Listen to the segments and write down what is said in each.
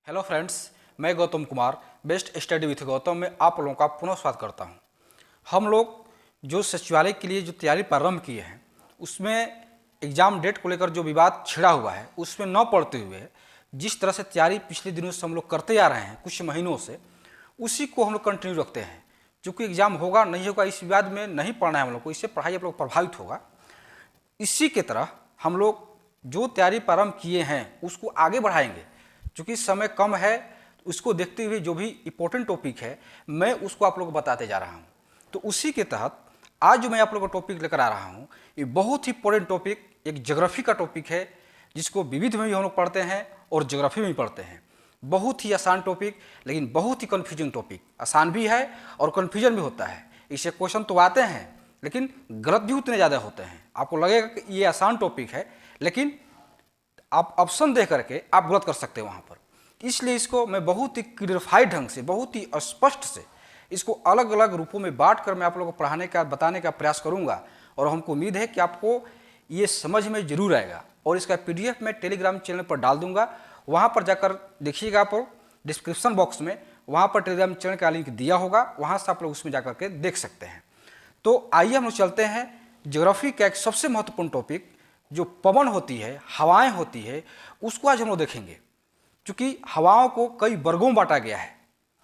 Hello friends, मैं Gautam Kumar best study with Gautam में आप लोगों का पुनः स्वागत करता हूं। हम लोग जो सचिवालय के लिए जो तैयारी प्रारंभ किए हैं उसमें एग्ज़ाम डेट को लेकर जो विवाद छिड़ा हुआ है उसमें न पढ़ते हुए जिस तरह से तैयारी पिछले दिनों से हम लोग करते आ रहे हैं कुछ महीनों से, उसी को हम लोग कंटिन्यू रखते हैं। चूँकि एग्ज़ाम होगा नहीं होगा इस विवाद में नहीं पढ़ना है हम लोग को, इससे पढ़ाई आप लोग प्रभावित होगा। इसी के तरह हम लोग जो तैयारी प्रारंभ किए हैं उसको आगे बढ़ाएंगे। चूँकि समय कम है, उसको देखते हुए जो भी इम्पोर्टेंट टॉपिक है मैं उसको आप लोग को बताते जा रहा हूँ। तो उसी के तहत आज जो मैं आप लोग को टॉपिक लेकर आ रहा हूँ ये बहुत ही इम्पोर्टेंट टॉपिक एक ज्योग्राफी का टॉपिक है, जिसको विविध में भी हम लोग पढ़ते हैं और ज्योग्राफी में भी पढ़ते हैं। बहुत ही आसान टॉपिक लेकिन बहुत ही कन्फ्यूजिंग टॉपिक, आसान भी है और कन्फ्यूजन भी होता है। इससे क्वेश्चन तो आते हैं लेकिन गलत भी उतने ज़्यादा होते हैं। आपको लगेगा कि ये आसान टॉपिक है लेकिन आप ऑप्शन दे करके आप गलत कर सकते हैं वहाँ पर। इसलिए इसको मैं बहुत ही क्लियरफाइड ढंग से, बहुत ही स्पष्ट से इसको अलग अलग रूपों में बांट कर मैं आप लोगों को पढ़ाने का, बताने का प्रयास करूँगा। और हमको उम्मीद है कि आपको ये समझ में जरूर आएगा। और इसका PDF मैं टेलीग्राम चैनल पर डाल दूँगा, वहाँ पर जाकर देखिएगा। आप डिस्क्रिप्शन बॉक्स में वहाँ पर टेलीग्राम चैनल का लिंक दिया होगा, वहाँ से आप लोग उसमें जा के देख सकते हैं। तो आइए हम लोग चलते हैं ज्योग्राफी का एक सबसे महत्वपूर्ण टॉपिक जो पवन होती है, हवाएं होती है, उसको आज हम लोग देखेंगे। क्योंकि हवाओं को कई वर्गों में बांटा गया है,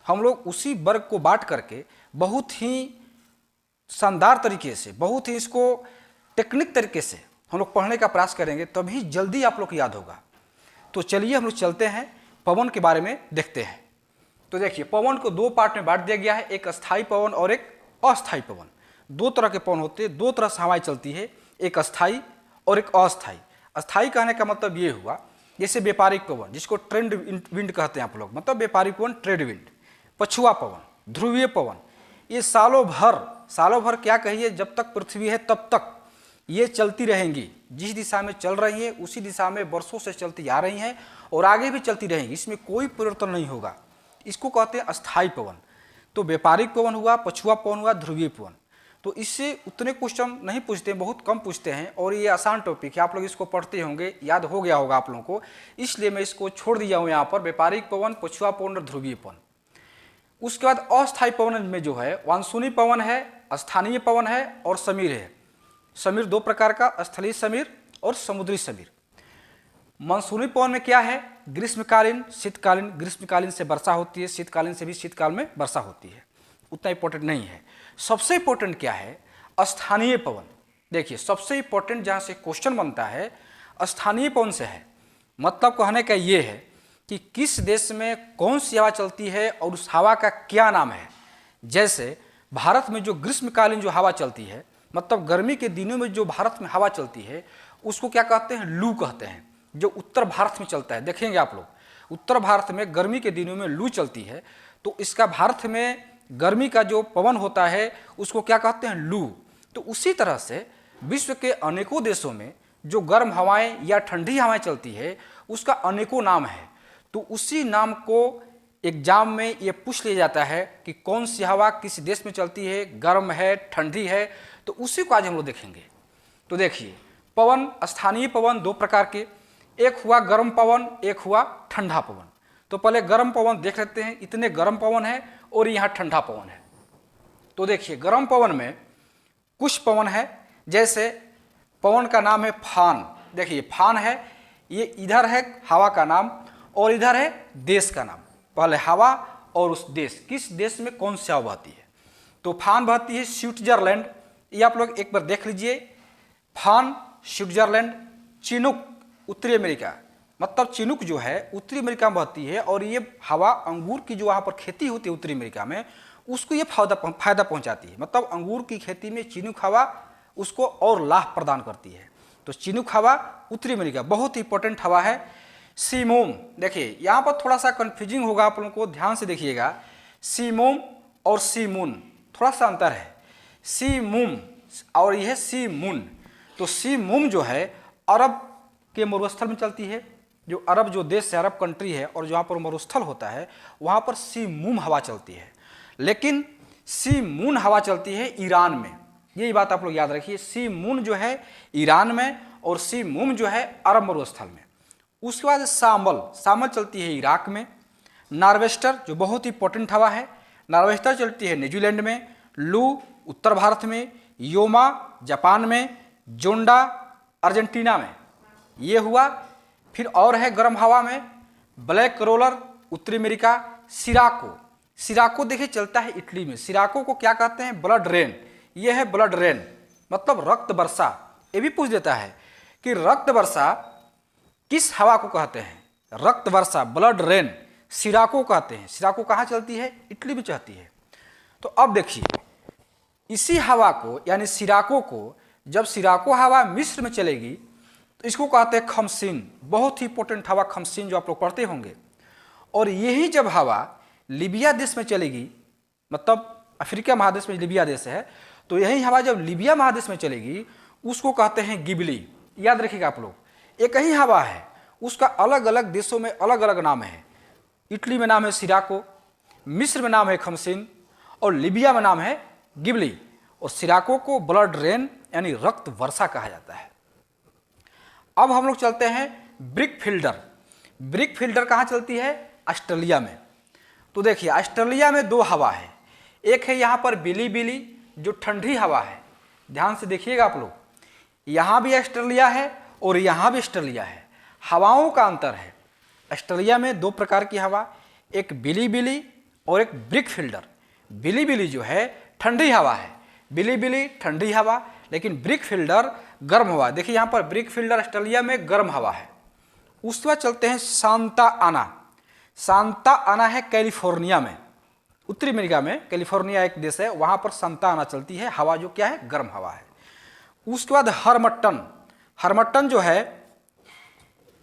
हम लोग उसी वर्ग को बांट करके बहुत ही शानदार तरीके से, बहुत ही इसको टेक्निक तरीके से हम लोग पढ़ने का प्रयास करेंगे, तभी जल्दी आप लोग को याद होगा। तो चलिए हम लोग चलते हैं, पवन के बारे में देखते हैं। तो देखिए, पवन को दो पार्ट में बांट दिया गया है, एक अस्थायी पवन और एक अस्थायी पवन। दो तरह के पवन होते हैं, दो तरह से हवाएं चलती है, एक अस्थायी और एक अस्थायी। अस्थायी कहने का मतलब ये हुआ जैसे व्यापारिक पवन, जिसको ट्रेड विंड कहते हैं आप लोग, मतलब व्यापारिक पवन, ट्रेड विंड। पछुआ पवन, ध्रुवीय पवन, ये सालों भर क्या कहिए, जब तक पृथ्वी है तब तक ये चलती रहेंगी। जिस दिशा में चल रही है उसी दिशा में वर्षों से चलती आ रही हैं और आगे भी चलती रहेंगी, इसमें कोई परिवर्तन नहीं होगा। इसको कहते हैं अस्थायी पवन। तो व्यापारिक पवन हुआ, पछुआ पवन हुआ, ध्रुवीय पवन। तो इससे उतने क्वेश्चन नहीं पूछते हैं, बहुत कम पूछते हैं और ये आसान टॉपिक है, आप लोग इसको पढ़ते होंगे, याद हो गया होगा आप लोगों को। इसलिए मैं इसको छोड़ दिया हूँ यहाँ पर, व्यापारिक पवन, पछुआ पवन और ध्रुवीय पवन। उसके बाद अस्थायी पवन में जो है मानसूनी पवन है, स्थानीय पवन है और समीर है। समीर दो प्रकार का, स्थलीय समीर और समुद्री समीर। मानसूनी पवन में क्या है, ग्रीष्मकालीन, शीतकालीन, ग्रीष्मकालीन से वर्षा होती है, शीतकालीन से भी शीतकाल में वर्षा होती है, उतना इंपॉर्टेंट नहीं है। सबसे इंपॉर्टेंट क्या है, स्थानीय पवन। देखिए, सबसे इंपॉर्टेंट जहाँ से क्वेश्चन बनता है स्थानीय पवन से है। मतलब कहने का ये है कि किस देश में कौन सी हवा चलती है और उस हवा का क्या नाम है। जैसे भारत में जो ग्रीष्मकालीन जो हवा चलती है, मतलब गर्मी के दिनों में जो भारत में हवा चलती है, उसको क्या कहते हैं, लू कहते हैं। जो उत्तर भारत में चलता है, देखेंगे आप लोग, उत्तर भारत में गर्मी के दिनों में लू चलती है, तो इसका भारत में गर्मी का जो पवन होता है उसको क्या कहते हैं, लू। तो उसी तरह से विश्व के अनेकों देशों में जो गर्म हवाएं या ठंडी हवाएं चलती है उसका अनेकों नाम है। तो उसी नाम को एग्जाम में ये पूछ लिया जाता है कि कौन सी हवा किस देश में चलती है, गर्म है, ठंडी है। तो उसी को आज हम लोग देखेंगे। तो देखिए, पवन, स्थानीय पवन दो प्रकार के, एक हुआ गर्म पवन, एक हुआ ठंडा पवन। तो पहले गर्म पवन देख लेते हैं, इतने गर्म पवन है और यहाँ ठंडा पवन है। तो देखिए, गर्म पवन में कुछ पवन है, जैसे पवन का नाम है फान। देखिए, फान है, ये इधर है हवा का नाम और इधर है देश का नाम। पहले हवा और उस देश, किस देश में कौन सी हवा बहती है। तो फान बहती है स्विट्जरलैंड, ये आप लोग एक बार देख लीजिए। फान स्विट्जरलैंड। चिनूक उत्तरी अमेरिका, मतलब चिनूक जो है उत्तरी अमेरिका में बहती है और ये हवा अंगूर की जो वहाँ पर खेती होती है उत्तरी अमेरिका में, उसको ये फायदा पहुँचाती है। मतलब अंगूर की खेती में चिनूक हवा उसको और लाभ प्रदान करती है। तो चिनूक हवा उत्तरी अमेरिका बहुत ही इंपॉर्टेंट हवा है। सीमोम, देखिए यहाँ पर थोड़ा सा कन्फ्यूजिंग होगा, आप लोगों को ध्यान से देखिएगा। सीमोम और सीमून थोड़ा सा अंतर है। सीमूम और यह सीमून। तो सीमूम जो है अरब के मरुस्थल में चलती है, जो अरब जो देश है, अरब कंट्री है, और जहाँ पर मरुस्थल होता है वहाँ पर सीमूम हवा चलती है। लेकिन सीमून हवा चलती है ईरान में, यही बात आप लोग याद रखिए। सीमून जो है ईरान में और सीमूम जो है अरब मरुस्थल में। उसके बाद सामल चलती है इराक में, नॉर्वेस्टर जो बहुत ही पोटेंट हवा है, नॉर्वेस्टर चलती है न्यूजीलैंड में, लू उत्तर भारत में, योमा जापान में, जोंडा अर्जेंटीना में, ये हुआ। फिर और है गर्म हवा में ब्लैक रोलर उत्तरी अमेरिका, सिराको, सिराको देखिए चलता है इटली में। सिराको को क्या कहते हैं? ब्लड रेन, ये है ब्लड रेन मतलब रक्त वर्षा। ये भी पूछ देता है कि रक्त वर्षा किस हवा को कहते हैं? रक्त वर्षा ब्लड रेन सिराको कहते हैं। सिराको कहाँ चलती है? इटली में चलती है। तो अब देखिए इसी हवा को यानी सिराको को, जब सिराको हवा मिस्र में चलेगी तो इसको कहते हैं खमसीन, बहुत ही पोटेंट हवा खमसीन जो आप लोग पढ़ते होंगे। और यही जब हवा लीबिया देश में चलेगी, मतलब अफ्रीका महादेश में लीबिया देश है, तो यही हवा जब लीबिया महादेश में चलेगी उसको कहते हैं गिबली। याद रखिएगा आप लोग, एक ही हवा है, उसका अलग अलग देशों में अलग अलग नाम है। इटली में नाम है सिराको, मिस्र में नाम है खमसीन और लीबिया में नाम है गिबली। और सिराको को ब्लड रेन यानी रक्त वर्षा कहा जाता है। अब हम लोग चलते हैं ब्रिक फिल्डर। ब्रिक फिल्डर कहाँ चलती है? ऑस्ट्रेलिया में। तो देखिए ऑस्ट्रेलिया में दो हवा है, एक है यहाँ पर बिली बिली जो ठंडी हवा है। ध्यान से देखिएगा आप लोग, यहाँ भी ऑस्ट्रेलिया है और यहाँ भी ऑस्ट्रेलिया है, हवाओं का अंतर है। ऑस्ट्रेलिया में दो प्रकार की हवा, एक बिली बिली और एक ब्रिक फिल्डर। बिली बिली जो है ठंडी हवा है, बिली बिली ठंडी हवा, लेकिन ब्रिक फिल्डर गर्म हवा। देखिए यहाँ पर ब्रिक फिल्डर ऑस्ट्रेलिया में गर्म हवा है। उसके बाद चलते हैं सांता आना। सांता आना है कैलिफोर्निया में, उत्तरी अमेरिका में कैलिफोर्निया एक देश है, वहाँ पर सांता आना चलती है, हवा जो क्या है? गर्म हवा है। उसके बाद हरमट्टन। हरमट्टन जो है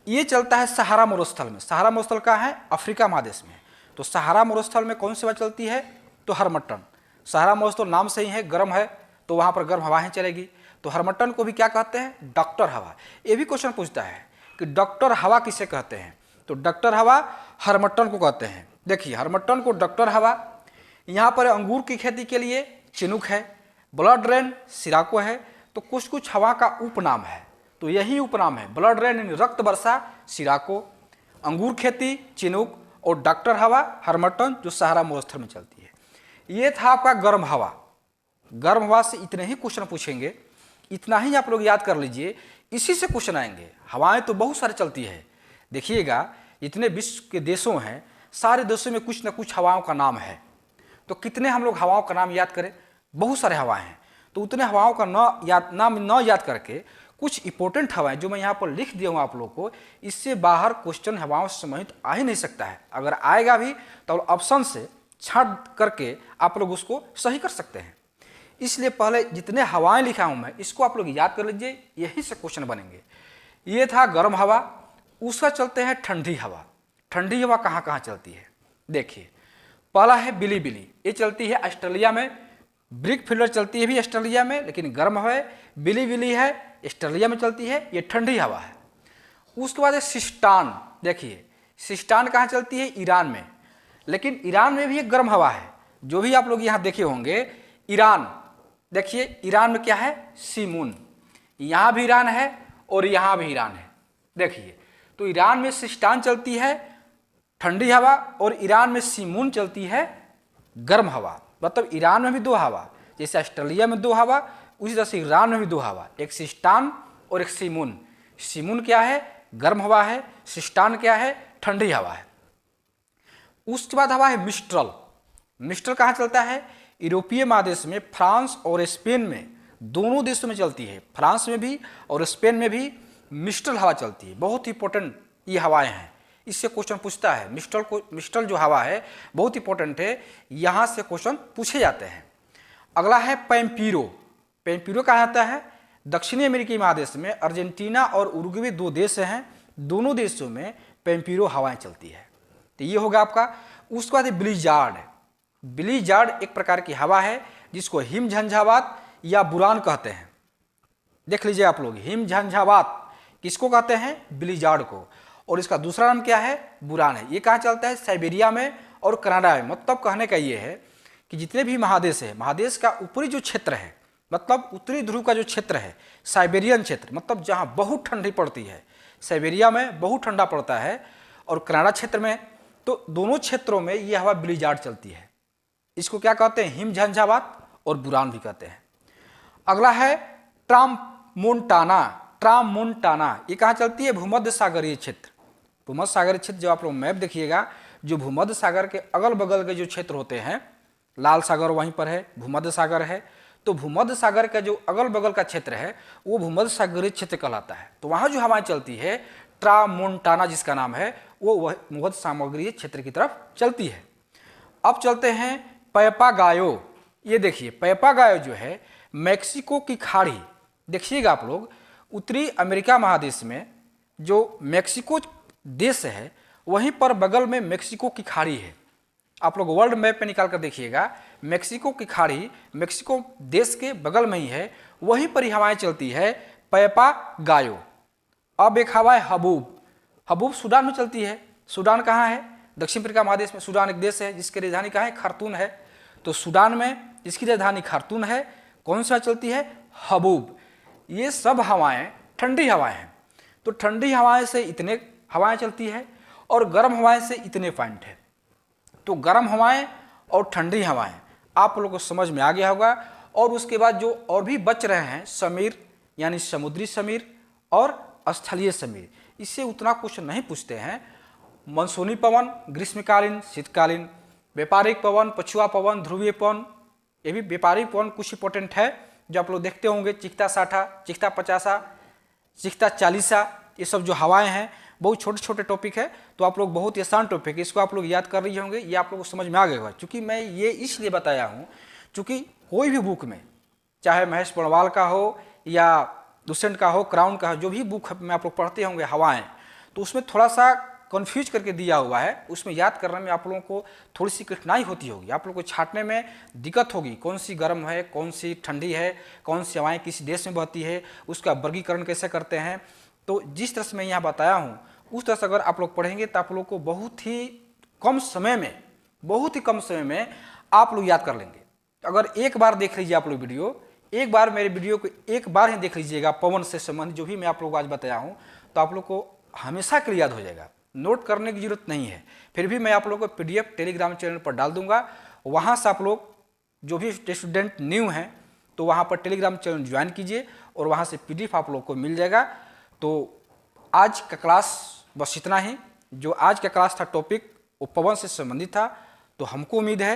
ये चलता है सहारा मरुस्थल में। सहारा मरुस्थल कहाँ है? अफ्रीका महादेश में। तो सहारा मरुस्थल में कौन सी हवा चलती है? तो हरमट्टन। सहारा मरुस्थल नाम से ही है, गर्म है, तो वहाँ पर गर्म हवाएं चलेगी। तो हरमट्टन को भी क्या कहते हैं? डॉक्टर हवा। ये भी क्वेश्चन पूछता है कि डॉक्टर हवा किसे कहते हैं? तो डॉक्टर हवा हरमट्टन को कहते हैं। देखिए हरमट्टन को डॉक्टर हवा, यहाँ पर अंगूर की खेती के लिए चिनुक है, ब्लड रेन सिराको है। तो कुछ कुछ हवा का उपनाम है, तो यही उपनाम है, ब्लड रेन यानी रक्त वर्षा सिराको, अंगूर खेती चिनुक और डॉक्टर हवा हरमट्टन जो सहारा मरुस्थल में चलती है। ये था आपका गर्म हवा। गर्म हवा से इतने ही क्वेश्चन पूछेंगे, इतना ही आप लोग याद कर लीजिए, इसी से क्वेश्चन आएंगे। हवाएं तो बहुत सारी चलती है, देखिएगा जितने विश्व के देशों हैं सारे देशों में कुछ न कुछ हवाओं का नाम है। तो कितने हम लोग हवाओं का नाम याद करें? बहुत सारे हवाएं हैं, तो उतने हवाओं का नाम न याद करके कुछ इंपॉर्टेंट हवाएं जो मैं यहाँ पर लिख दिया हूँ आप लोग को, इससे बाहर क्वेश्चन हवाओं से संबंधित आ ही नहीं सकता है। अगर आएगा भी तो ऑप्शन से छांट करके आप लोग उसको सही कर सकते हैं। इसलिए पहले जितने हवाएं लिखा हूँ मैं इसको आप लोग याद कर लीजिए, यही से क्वेश्चन बनेंगे। ये था गर्म हवा। उसका चलते हैं ठंडी हवा। ठंडी हवा कहाँ कहाँ चलती है? देखिए पहला है बिली बिली, ये चलती है ऑस्ट्रेलिया में। ब्रिक फिल्डर चलती है भी ऑस्ट्रेलिया में, लेकिन गर्म हवा है। बिली बिली है ऑस्ट्रेलिया में चलती है, ये ठंडी हवा है। उसके बाद है सिस्टान। देखिए सिस्टान कहाँ चलती है? ईरान में, लेकिन ईरान में भी एक गर्म हवा है, जो भी आप लोग यहाँ देखे होंगे। ईरान, देखिए ईरान में क्या है? सीमून। यहाँ भी ईरान है और यहाँ भी ईरान है। देखिए तो ईरान में सिस्टान चलती है ठंडी हवा और ईरान में सीमून चलती है गर्म हवा। मतलब ईरान में भी दो हवा, जैसे ऑस्ट्रेलिया में दो हवा, उसी तरह से ईरान में भी दो हवा, एक सिस्टान और एक सीमून। सीमून क्या है? गर्म हवा है। सिस्टान क्या है? ठंडी हवा है। उसके बाद हवा है मिस्ट्रल। मिस्ट्रल कहाँ चलता है? यूरोपीय महादेश में, फ्रांस और स्पेन में, दोनों देशों में चलती है। फ्रांस में भी और स्पेन में भी मिस्ट्रल हवा चलती है। बहुत इंपॉर्टेंट ये हवाएं हैं, इससे क्वेश्चन पूछता है। मिस्ट्रल जो हवा है बहुत इंपॉर्टेंट है, यहाँ से क्वेश्चन पूछे जाते हैं। अगला है पैम्पीरो। पैम्पीरो कहा जाता है दक्षिणी अमेरिकी महादेश में, अर्जेंटीना और उरुग्वे दो देश हैं, दोनों देशों में पैम्पीरो हवाएं चलती है। तो ये होगा आपका। उसके बाद ब्लिजार्ड। ब्लिजार्ड एक प्रकार की हवा है जिसको हिम झंझावात या बुरान कहते हैं। देख लीजिए आप लोग, हिम झंझावात किसको कहते हैं? ब्लिजार्ड को। और इसका दूसरा नाम क्या है? बुरान है। ये कहाँ चलता है? साइबेरिया में और कनाडा में। मतलब कहने का ये है कि जितने भी महादेश है, महादेश का ऊपरी जो क्षेत्र है, मतलब उत्तरी ध्रुव का जो क्षेत्र है, साइबेरियन क्षेत्र, मतलब जहाँ बहुत ठंडी पड़ती है, साइबेरिया में बहुत ठंडा पड़ता है, और कनाडा क्षेत्र में तो दोनों क्षेत्रों में ये हवा ब्लिजार्ड चलती है। इसको क्या कहते हैं? हिम झंझावात और बुरान भी कहते हैं। अगला है ट्रामोंटाना। ट्रामोंटाना ये कहाँ चलती है? भूमध्य सागरीय क्षेत्र। भूमध्य सागरीय क्षेत्र, जब आप लोग मैप देखिएगा, जो भूमध्य सागर के अगल बगल के जो क्षेत्र होते हैं, लाल सागर वहीं पर है, भूमध्य सागर है, तो भूमध्य सागर का जो अगल बगल का क्षेत्र है वो भूमध्य सागरीय क्षेत्र कहलाता है। तो वहाँ जो हवाएं चलती है ट्रामोंटाना जिसका नाम है, वो भूमध्य सागरीय क्षेत्र की तरफ चलती है। अब चलते हैं पैपागायो। ये देखिए पैपागायो जो है मैक्सिको की खाड़ी, देखिएगा आप लोग, उत्तरी अमेरिका महादेश में जो मैक्सिको देश है वहीं पर बगल में मैक्सिको की खाड़ी है। आप लोग वर्ल्ड मैप पे निकाल कर देखिएगा, मैक्सिको की खाड़ी मैक्सिको देश के बगल में ही है, वहीं पर ही हवाएं चलती है पैपागायो। अब एक हवा है हबूब। हबूब सूडान में चलती है। सूडान कहाँ है? दक्षिण अफ्रीका महादेश में सूडान एक देश है जिसकी राजधानी कहाँ है? खार्तूम है। तो सूडान में जिसकी राजधानी खार्तूम है, कौन सा चलती है? हबूब। ये सब हवाएं ठंडी हवाएं हैं। तो ठंडी हवाएं से इतने हवाएं चलती है और गर्म हवाएं से इतने पॉइंट है। तो गर्म हवाएं और ठंडी हवाएं आप लोगों को समझ में आ गया होगा। और उसके बाद जो और भी बच रहे हैं, समीर यानी समुद्री समीर और स्थलीय समीर, इससे उतना कुछ नहीं पूछते हैं। मानसूनी पवन, ग्रीष्मकालीन, शीतकालीन, व्यापारिक पवन, पछुआ पवन, ध्रुवीय पवन, ये भी व्यापारिक पवन कुछ इंपॉर्टेंट है जो आप लोग देखते होंगे। चिकता 60, चिकता 50, चिकता 40, ये सब जो हवाएं हैं बहुत छोटे छोटे टॉपिक है। तो आप लोग बहुत आसान टॉपिक है, इसको आप लोग याद कर रहे होंगे, ये आप लोगों को समझ में आ गया होगा। चूँकि मैं ये इसलिए बताया हूँ चूँकि कोई भी बुक में, चाहे महेश पड़वाल का हो या दुष्यंत का हो, क्राउन का हो, जो भी बुक में आप लोग पढ़ते होंगे हवाएं, तो उसमें थोड़ा सा कन्फ्यूज करके दिया हुआ है। उसमें याद करने में आप लोगों को थोड़ी सी कठिनाई होती होगी, आप लोगों को छांटने में दिक्कत होगी, कौन सी गर्म है, कौन सी ठंडी है, कौन सी हवाएं किस देश में बहती है, उसका वर्गीकरण कैसे करते हैं। तो जिस तरह से मैं यहाँ बताया हूँ उस तरह से अगर आप लोग पढ़ेंगे तो आप लोग को बहुत ही कम समय में आप लोग याद कर लेंगे। अगर एक बार देख लीजिए आप लोग वीडियो, एक बार मेरे वीडियो को एक बार ही देख लीजिएगा पवन से संबंधित जो भी मैं आप लोग को आज बताया हूँ, तो आप लोग को हमेशा के लिए याद हो जाएगा, नोट करने की जरूरत नहीं है। फिर भी मैं आप लोगों को PDF टेलीग्राम चैनल पर डाल दूंगा, वहाँ से आप लोग जो भी स्टूडेंट न्यू हैं तो वहाँ पर टेलीग्राम चैनल ज्वाइन कीजिए और वहाँ से PDF आप लोग को मिल जाएगा। तो आज का क्लास बस इतना ही। जो आज का क्लास था टॉपिक वो पवन से संबंधित था। तो हमको उम्मीद है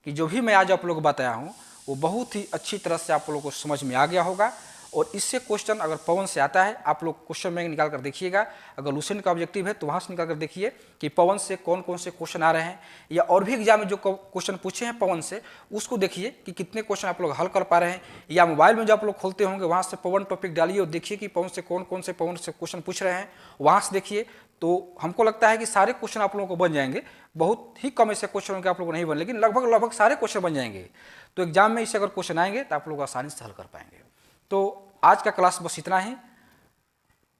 कि जो भी मैं आज आप लोग को बताया हूँ वो बहुत ही अच्छी तरह से आप लोगों को समझ में आ गया होगा। और इससे क्वेश्चन अगर पवन से आता है, आप लोग क्वेश्चन बैंक निकाल कर देखिएगा। अगर लुसेंट का ऑब्जेक्टिव है तो वहाँ से निकाल कर देखिए कि पवन से कौन कौन से क्वेश्चन आ रहे हैं, या और भी एग्जाम में जो क्वेश्चन पूछे हैं पवन से उसको देखिए कि कितने क्वेश्चन आप लोग हल कर पा रहे हैं। या मोबाइल में जो आप लोग खोलते होंगे वहाँ से पवन टॉपिक डालिए और देखिए कि पवन से कौन से क्वेश्चन पूछ रहे हैं, वहाँ से देखिए। तो हमको लगता है कि सारे क्वेश्चन आप लोगों को बन जाएंगे। बहुत ही कम ऐसे क्वेश्चन होंगे आप लोगों को नहीं बन, लेकिन लगभग सारे क्वेश्चन बन जाएंगे। तो एग्जाम में इससे अगर क्वेश्चन आएंगे तो आप लोग आसानी से हल कर पाएंगे। तो आज का क्लास बस इतना ही।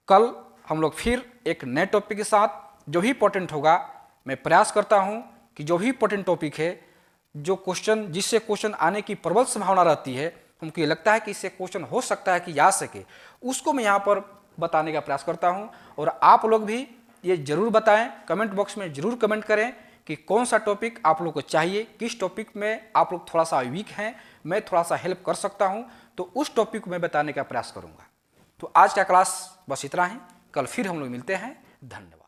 कल हम लोग फिर एक नए टॉपिक के साथ जो भी इंपॉर्टेंट होगा, मैं प्रयास करता हूं कि जो भी इंपॉर्टेंट टॉपिक है, जो क्वेश्चन जिससे क्वेश्चन आने की प्रबल संभावना रहती है, हमको ये लगता है कि इससे क्वेश्चन हो सकता है कि आ सके, उसको मैं यहाँ पर बताने का प्रयास करता हूँ। और आप लोग भी ये जरूर बताएं, कमेंट बॉक्स में जरूर कमेंट करें कि कौन सा टॉपिक आप लोग को चाहिए, किस टॉपिक में आप लोग थोड़ा सा वीक हैं, मैं थोड़ा सा हेल्प कर सकता हूं, तो उस टॉपिक को मैं बताने का प्रयास करूंगा। तो आज का क्लास बस इतना ही। कल फिर हम लोग मिलते हैं। धन्यवाद।